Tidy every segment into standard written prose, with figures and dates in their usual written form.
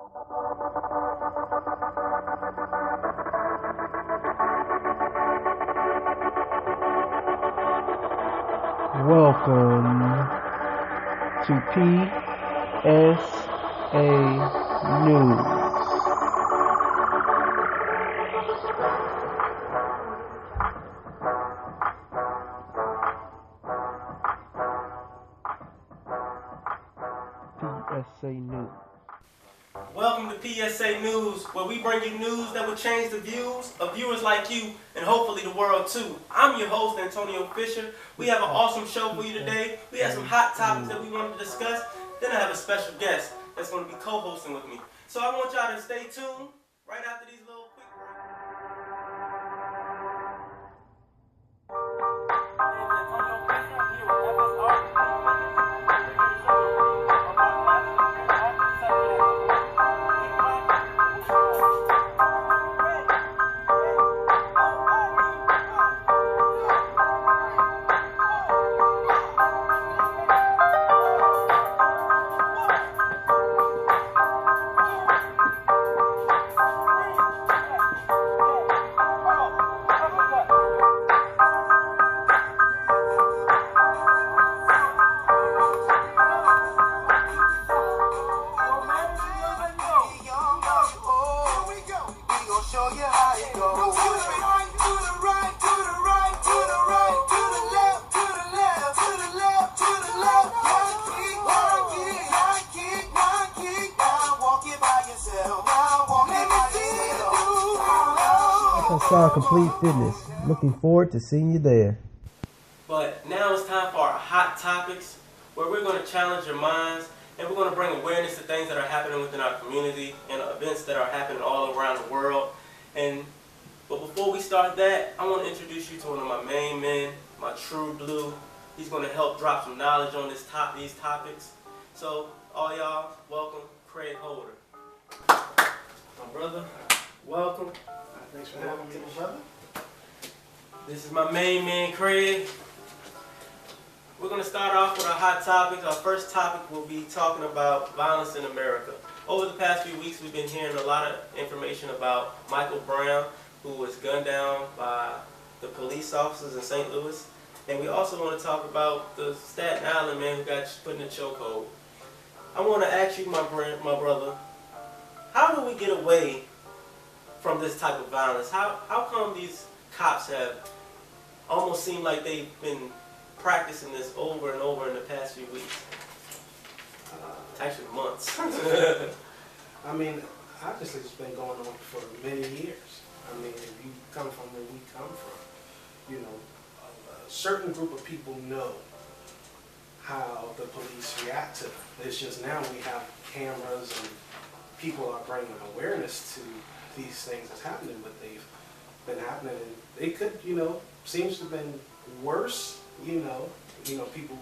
Welcome to PSA News. PSA News. Welcome to PSA News, where we bring you news that will change the views of viewers like you and hopefully the world too. I'm your host, Antonio Fisher. We have an awesome show for you today. We have some hot topics that we wanted to discuss. Then I have a special guest that's going to be co-hosting with me. So I want y'all to stay tuned right after these little quick breaks. FSR Complete Fitness. Looking forward to seeing you there. But now it's time for our hot topics, where we're going to challenge your minds and we're going to bring awareness to things that are happening within our community and events that are happening all around the world. But before we start that, I want to introduce you to one of my main men, my true blue. He's going to help drop some knowledge on these topics. So all y'all, welcome Craig Holder. My brother, welcome. Thanks for having me, brother. This is my main man, Craig. We're going to start off with our hot topics. Our first topic will be talking about violence in America. Over the past few weeks, we've been hearing a lot of information about Micheal Brown, who was gunned down by the police officers in St. Louis. And we also want to talk about the Staten Island man who got put in a chokehold. I want to ask you, my brother, how do we get away from this type of violence? How come these cops have almost seemed like they've been practicing this over and over in the past few weeks? Actually, months. I mean, obviously it's been going on for many years. I mean, if you come from where we come from, you know, a certain group of people know how the police react to them. It's just now we have cameras and people are bringing awareness to these things that's happening, but they've been happening, and they could, seems to have been worse, people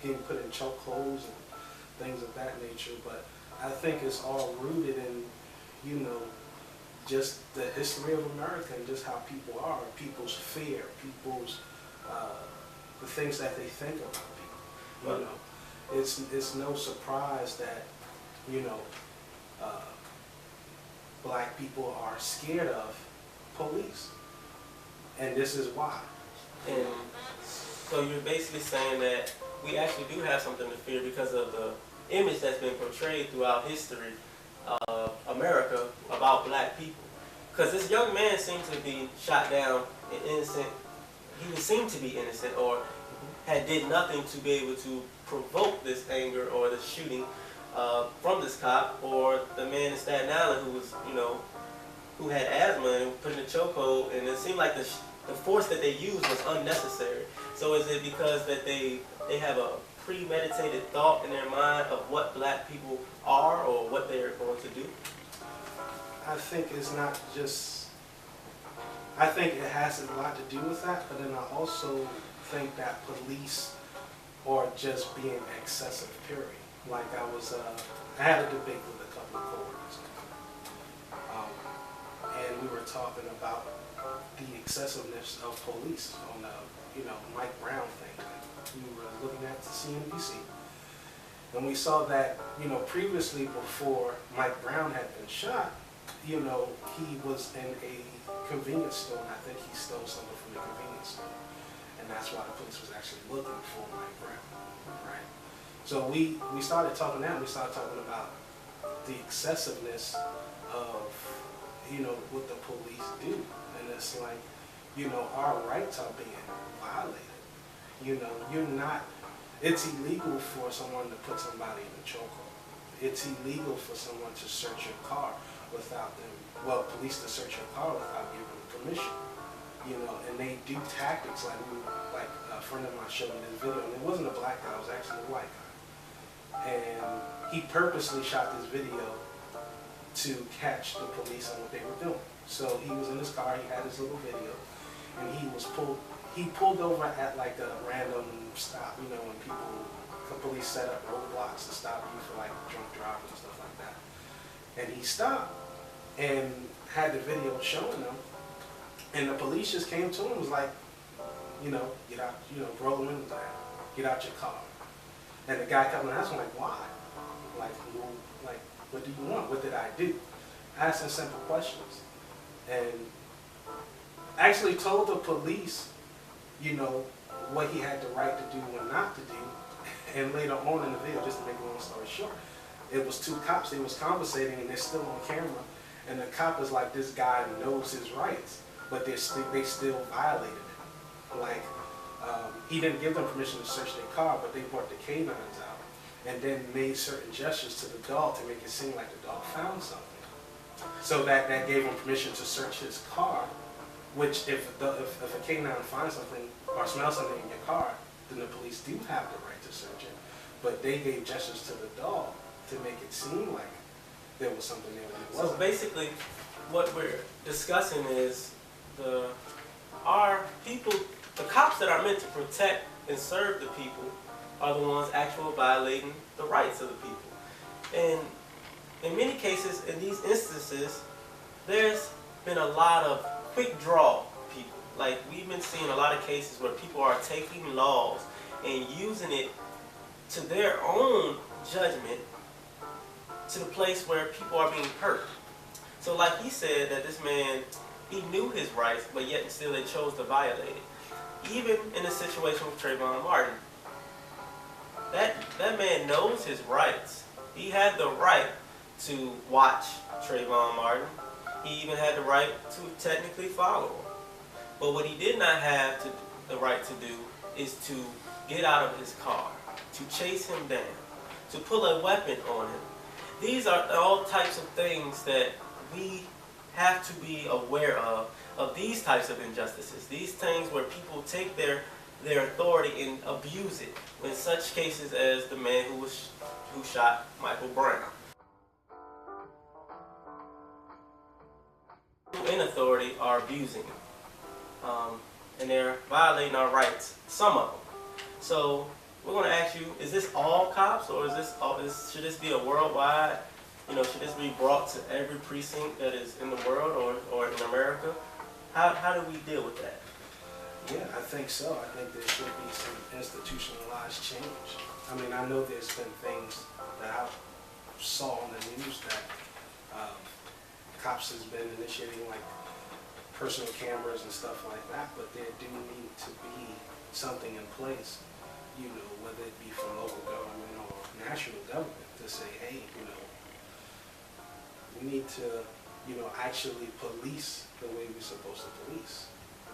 getting put in chokeholds and things of that nature, but I think it's all rooted in, just the history of America and just how people are, people's fear, people's, the things that they think about people, It's no surprise that, black people are scared of police, and this is why. And so you're basically saying that we actually do have something to fear because of the image that's been portrayed throughout history of America about black people. Because this young man seemed to be shot down innocent. He seemed to be innocent or had did nothing to be able to provoke this anger or the shooting from this cop, or the man in Staten Island who was, who had asthma and put in a chokehold, and it seemed like the force that they used was unnecessary. So is it because that they have a premeditated thought in their mind of what black people are or what they're going to do? I think it's not just, I think it has a lot to do with that, but then I also think that police are just being excessive, period. Like I had a debate with a couple of coworkers, and we were talking about the excessiveness of police on the, Mike Brown thing. We were looking at the CNBC, And we saw that, you know, previously before Mike Brown had been shot, you know, he was in a convenience store, and I think he stole something from the convenience store. And that's why the police was actually looking for Mike Brown, right? So we started talking now, we started talking about the excessiveness of, you know, what the police do. And it's like, you know, our rights are being violated. You know, it's illegal for someone to put somebody in a chokehold. It's illegal for someone to search your car without them, well, police to search your car without giving them permission. You know, and they do tactics like a friend of mine showed me this video, and it wasn't a black guy, it was actually a white guy. And he purposely shot this video to catch the police on what they were doing. So he was in his car, he had his little video, and he pulled over at like a random stop, you know, when the police set up roadblocks to stop you for like drunk driving and stuff like that. And he stopped and had the video showing him, and the police just came to him and was like, you know, get out, you know, roll the windows down, get out your car. And the guy coming and asked him, like, why? Like, well, like, what do you want? What did I do? Asking simple questions. And actually told the police, you know, what he had the right to do and not to do. And later on in the video, just to make a long story short, it was two cops, they was conversating and they're still on camera. And the cop is like, this guy knows his rights, but they still violated it. Like, he didn't give them permission to search their car, but they brought the canines out and then made certain gestures to the dog to make it seem like the dog found something. So that gave him permission to search his car, which if a canine finds something or smells something in your car, then the police do have the right to search it. But they gave gestures to the dog to make it seem like there was something there when it wasn't. So basically, what we're discussing is the cops that are meant to protect and serve the people are the ones actually violating the rights of the people. And in many cases, in these instances, there's been a lot of quick draw people. Like, we've been seeing a lot of cases where people are taking laws and using it to their own judgment to the place where people are being hurt. So like he said, that this man, he knew his rights, but yet still they chose to violate it. Even in a situation with Trayvon Martin, that man knows his rights. He had the right to watch Trayvon Martin. He even had the right to technically follow him. But what he did not have the right to do is to get out of his car, to chase him down, to pull a weapon on him. These are all types of things that we have to be aware of these types of injustices. These things where people take their authority and abuse it, in such cases as the man who shot Micheal Brown. People in authority are abusing it, and they're violating our rights, some of them. So we're going to ask you, is this all cops, or should this be a worldwide, you know, should this be brought to every precinct that is in the world or in America? How do we deal with that? Yeah, I think so. I think there should be some institutionalized change. I mean, I know there's been things that I saw on the news that cops has been initiating, like personal cameras and stuff like that, but there do need to be something in place, you know, whether it be from local government or national government, to say, hey, you know, we need to, you know, actually police the way we're supposed to police.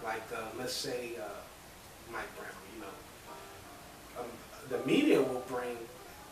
Like, let's say Mike Brown, you know, the media will bring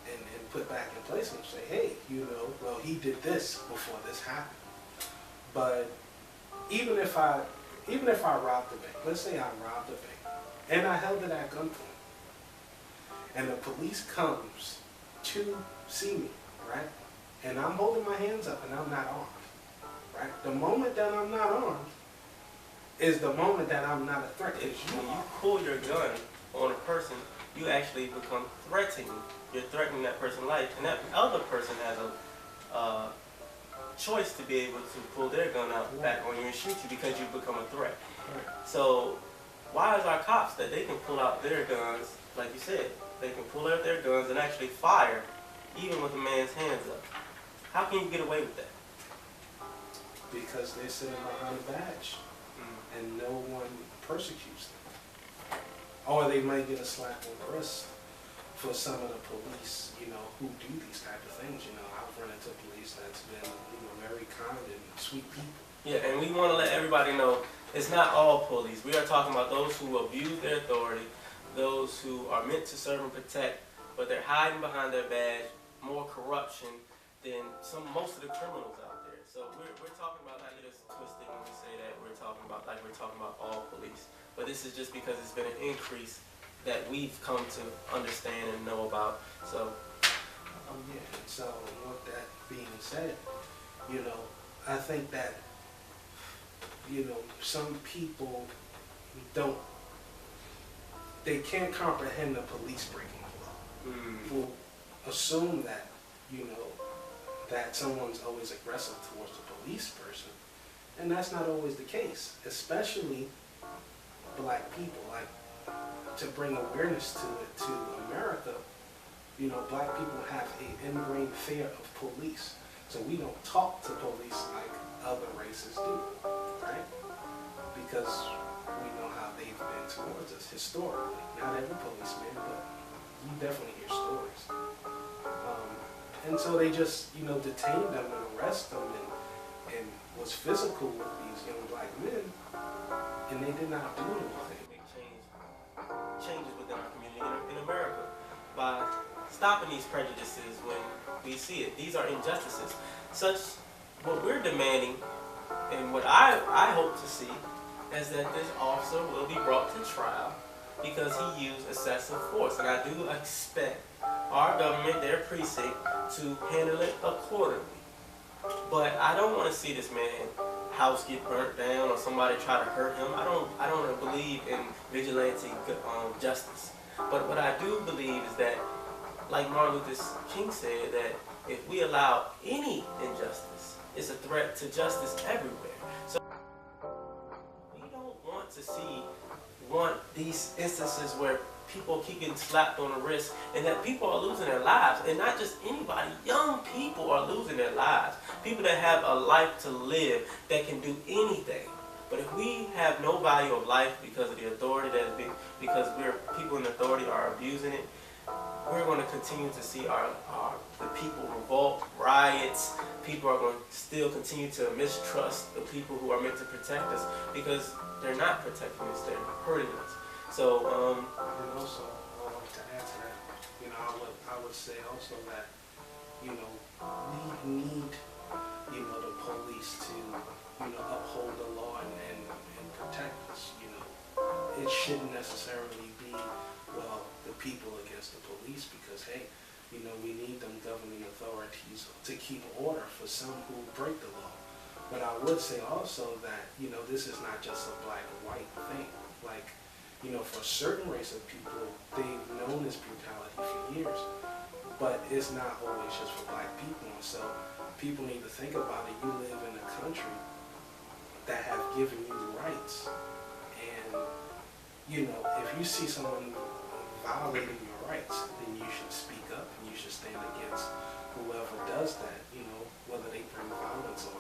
and put back in place and say, hey, you know, well, he did this before this happened. But even if I robbed the bank, let's say I robbed the bank, and I held it at gunpoint, and the police comes to see me, right? And I'm holding my hands up and I'm not armed, right? The moment that I'm not armed is the moment that I'm not a threat. When you pull your gun on a person, you actually become threatening. You're threatening that person's life, and that other person has a choice to be able to pull their gun out back on you and shoot you because you become a threat. Right. So why is our cops that they can pull out their guns, like you said, they can pull out their guns and actually fire even with a man's hands up. How can you get away with that? Because they're sitting behind a badge and no one persecutes them. Or they might get a slap on the wrist for some of the police, who do these type of things. I've run into police that's been, very kind and sweet people. Yeah, and we want to let everybody know it's not all police. We are talking about those who abuse their authority, those who are meant to serve and protect, but they're hiding behind their badge, more corruption than most of the criminals out there. So we're talking about, not get us twisted when we say that we're talking about all police. But this is just because it's been an increase that we've come to understand and know about. So So with that being said, I think that, some people they can't comprehend the police breaking the law. Will assume that, that someone's always aggressive towards the police person. And that's not always the case, especially black people. Like, to bring awareness to it, to America, black people have an ingrained fear of police. So we don't talk to police like other races do, right? Because we know how they've been towards us historically. Not every policeman, but you definitely hear stories. And so they just, detained them and arrested them and was physical with these young black men, and they did not do anything. Big changes within our community in America by stopping these prejudices when we see it. These are injustices. What we're demanding, and what I hope to see, is that this officer will be brought to trial because he used excessive force. And I do expect our government, their precinct, to handle it accordingly. But I don't want to see this man's house get burnt down or somebody try to hurt him. I don't believe in vigilante justice. But what I do believe is that, like Martin Luther King said, that if we allow any injustice, it's a threat to justice everywhere. So we don't want these instances where people keep getting slapped on the wrist and that people are losing their lives. And not just anybody, young people are losing their lives. People that have a life to live, that can do anything. But if we have no value of life because of the authority because people in authority are abusing it, we're going to continue to see the people revolt, riots. People are going to still continue to mistrust the people who are meant to protect us because they're not protecting us, they're hurting us. So, and also, I'd like to add to that, I would say also that, we need, the police to, uphold the law and protect us, It shouldn't necessarily be, the people against the police because, hey, we need them governing authorities to keep order for some who break the law. But I would say also that, this is not just a black and white thing. Like, for a certain race of people, they've known this brutality for years, but it's not always just for black people. And so people need to think about it. You live in a country that have given you rights. And, if you see someone violating your rights, then you should speak up and you should stand against whoever does that, whether they bring violence or,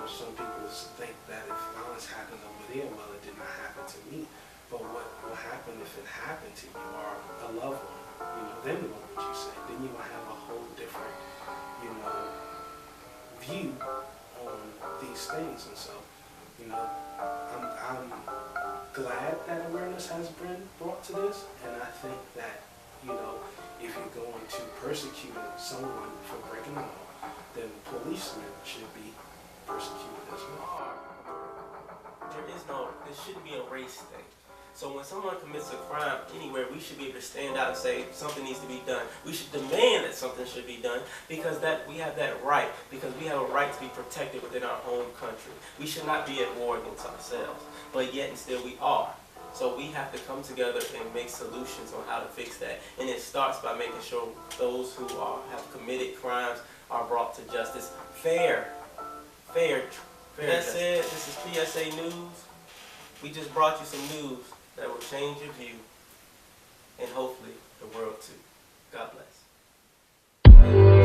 some people think that if violence happened over there, well, it did not happen to me. But what will happen if it happened to you or a loved one? Then what would you say? Then you will have a whole different, view on these things. And so, I'm glad that awareness has been brought to this. And I think that, if you're going to persecute someone for breaking the law, then policemen should be persecuted as well. There shouldn't be a race thing. So when someone commits a crime anywhere, we should be able to stand out and say something needs to be done. We should demand that something should be done because we have that right, because we have a right to be protected within our home country. We should not be at war against ourselves, but yet and still we are. So we have to come together and make solutions on how to fix that. And it starts by making sure those who have committed crimes are brought to justice. Fair That said, this is PSA News. We just brought you some news that will change your view and hopefully the world too. God bless. Thank you.